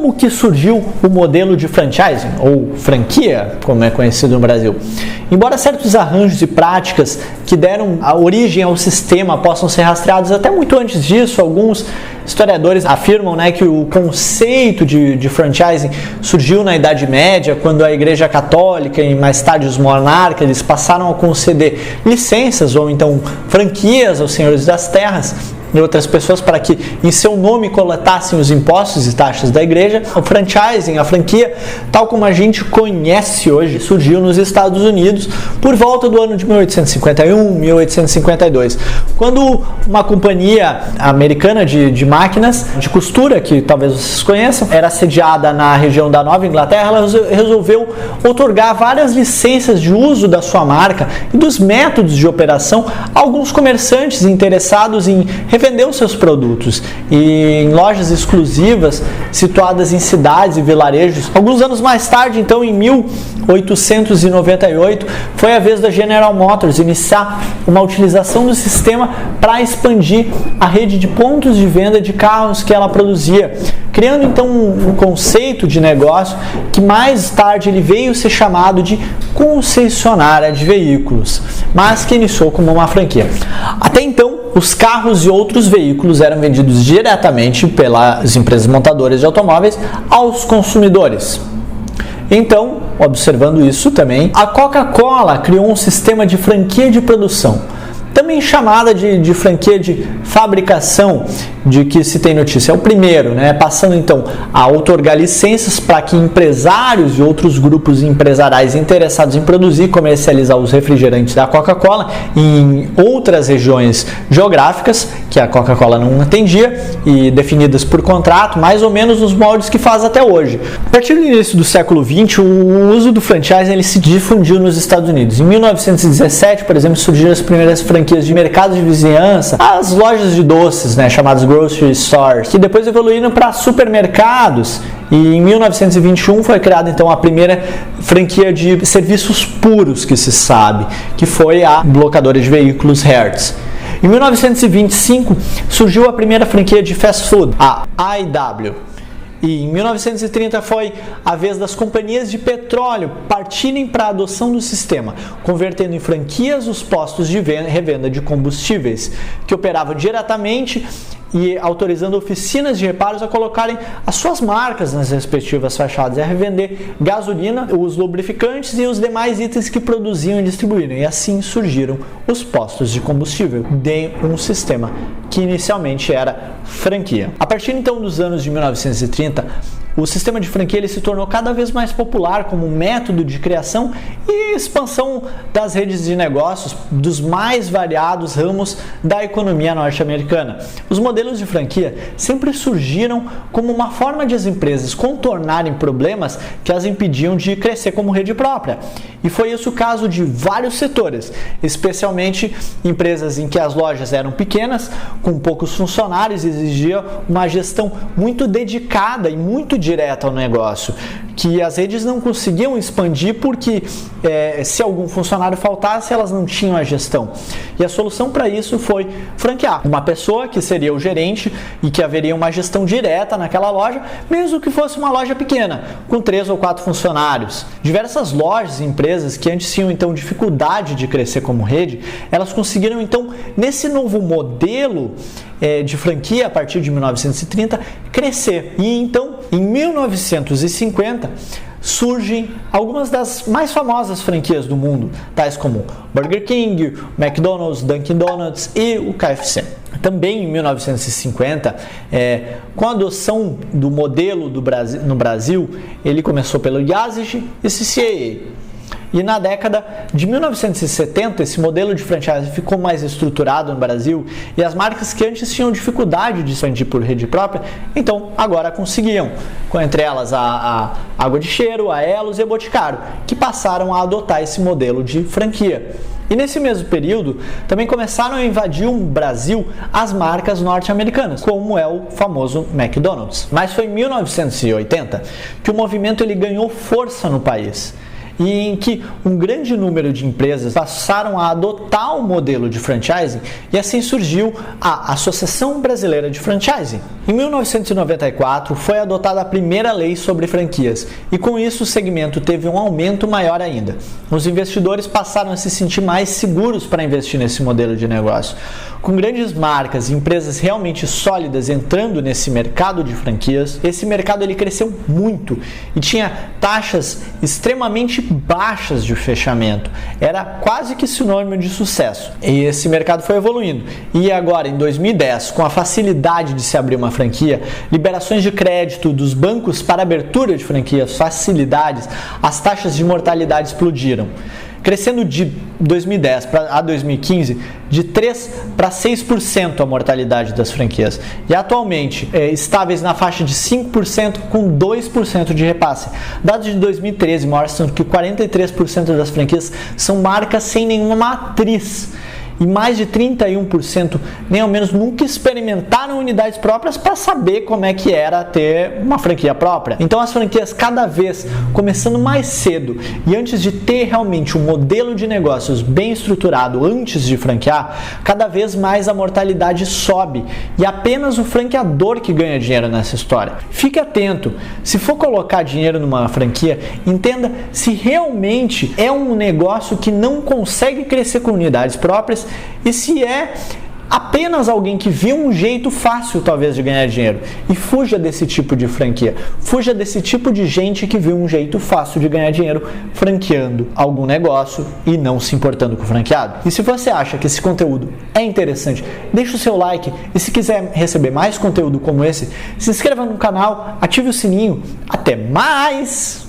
como que surgiu o modelo de franchising, ou franquia, como é conhecido no Brasil? Embora certos arranjos e práticas que deram a origem ao sistema possam ser rastreados até muito antes disso, alguns historiadores afirmam, que o conceito de franchising surgiu na Idade Média, quando a Igreja Católica e mais tarde os monarcas eles passaram a conceder licenças ou então franquias aos senhores das terras e outras pessoas para que em seu nome coletassem os impostos e taxas da igreja. O franchising, a franquia, tal como a gente conhece hoje, surgiu nos Estados Unidos por volta do ano de 1851, 1852, quando uma companhia americana de máquinas de costura, que talvez vocês conheçam, era sediada na região da Nova Inglaterra, ela resolveu outorgar várias licenças de uso da sua marca e dos métodos de operação a alguns comerciantes interessados em revender os seus produtos e em lojas exclusivas situadas em cidades e vilarejos. Alguns anos mais tarde, então em 1898, foi a vez da General Motors iniciar uma utilização do sistema para expandir a rede de pontos de venda de carros que ela produzia, criando então um conceito de negócio que mais tarde ele veio ser chamado de concessionária de veículos, mas que iniciou como uma franquia. Até então, os carros e outros veículos eram vendidos diretamente pelas empresas montadoras de automóveis aos consumidores. Então, observando isso também, a Coca-Cola criou um sistema de franquia de produção, também chamada de franquia de fabricação, de que se tem notícia. É o primeiro, passando então a outorgar licenças para que empresários e outros grupos empresariais interessados em produzir e comercializar os refrigerantes da Coca-Cola em outras regiões geográficas que a Coca-Cola não atendia e definidas por contrato, mais ou menos nos moldes que faz até hoje. A partir do início do século XX, o uso do franchising ele se difundiu nos Estados Unidos. Em 1917, por exemplo, surgiram as primeiras franquias de mercados de vizinhança, as lojas de doces, chamadas grocery stores, que depois evoluíram para supermercados, e em 1921 foi criada então a primeira franquia de serviços puros que se sabe, que foi a locadora de veículos Hertz. Em 1925 surgiu a primeira franquia de fast food, a IW. E em 1930 foi a vez das companhias de petróleo partirem para a adoção do sistema, convertendo em franquias os postos de revenda de combustíveis, que operavam diretamente e autorizando oficinas de reparos a colocarem as suas marcas nas respectivas fachadas e a revender gasolina, os lubrificantes e os demais itens que produziam e distribuíram. E assim surgiram os postos de combustível de um sistema que inicialmente era franquia. A partir então dos anos de 1930, o sistema de franquia ele se tornou cada vez mais popular como método de criação e expansão das redes de negócios dos mais variados ramos da economia norte-americana. Os modelos de franquia sempre surgiram como uma forma de as empresas contornarem problemas que as impediam de crescer como rede própria. E foi esse o caso de vários setores, especialmente empresas em que as lojas eram pequenas, com poucos funcionários, exigia uma gestão muito dedicada e muito direta ao negócio, que as redes não conseguiam expandir porque se algum funcionário faltasse, elas não tinham a gestão. E a solução para isso foi franquear uma pessoa que seria o gerente e que haveria uma gestão direta naquela loja, mesmo que fosse uma loja pequena, com 3 ou 4 funcionários. Diversas lojas e empresas que antes tinham então dificuldade de crescer como rede, elas conseguiram então, nesse novo modelo de franquia a partir de 1930, crescer. E então, em 1950, surgem algumas das mais famosas franquias do mundo, tais como Burger King, McDonald's, Dunkin' Donuts e o KFC. Também em 1950, com a adoção do modelo no Brasil, ele começou pelo IASIG e CCAA. E na década de 1970, esse modelo de franchise ficou mais estruturado no Brasil e as marcas que antes tinham dificuldade de expandir por rede própria, então agora conseguiam, entre elas a Água de Cheiro, a Elos e a Boticário, que passaram a adotar esse modelo de franquia. E nesse mesmo período, também começaram a invadir o Brasil as marcas norte-americanas, como é o famoso McDonald's. Mas foi em 1980 que o movimento ele ganhou força no país. e em que um grande número de empresas passaram a adotar o modelo de franchising e assim surgiu a Associação Brasileira de Franchising. Em 1994 foi adotada a primeira lei sobre franquias e com isso o segmento teve um aumento maior ainda. Os investidores passaram a se sentir mais seguros para investir nesse modelo de negócio. Com grandes marcas e empresas realmente sólidas entrando nesse mercado de franquias, esse mercado ele cresceu muito e tinha taxas extremamente baixas de fechamento. Era quase que sinônimo de sucesso. E esse mercado foi evoluindo. E agora, em 2010, com a facilidade de se abrir uma franquia, liberações de crédito dos bancos para abertura de franquias, facilidades, as taxas de mortalidade explodiram, crescendo de 2010 a 2015 de 3 para 6% a mortalidade das franquias e atualmente estáveis na faixa de 5% com 2% de repasse. Dados de 2013 mostram que 43% das franquias são marcas sem nenhuma matriz e mais de 31% nem ao menos nunca experimentaram unidades próprias para saber como é que era ter uma franquia própria. Então as franquias cada vez começando mais cedo e antes de ter realmente um modelo de negócios bem estruturado antes de franquear, cada vez mais a mortalidade sobe e apenas o franqueador que ganha dinheiro nessa história. Fique atento, se for colocar dinheiro numa franquia, entenda se realmente é um negócio que não consegue crescer com unidades próprias e se é apenas alguém que viu um jeito fácil talvez de ganhar dinheiro. E fuja desse tipo de franquia, fuja desse tipo de gente que viu um jeito fácil de ganhar dinheiro franqueando algum negócio e não se importando com o franqueado. E se você acha que esse conteúdo é interessante, deixa o seu like e se quiser receber mais conteúdo como esse, se inscreva no canal, ative o sininho. Até mais!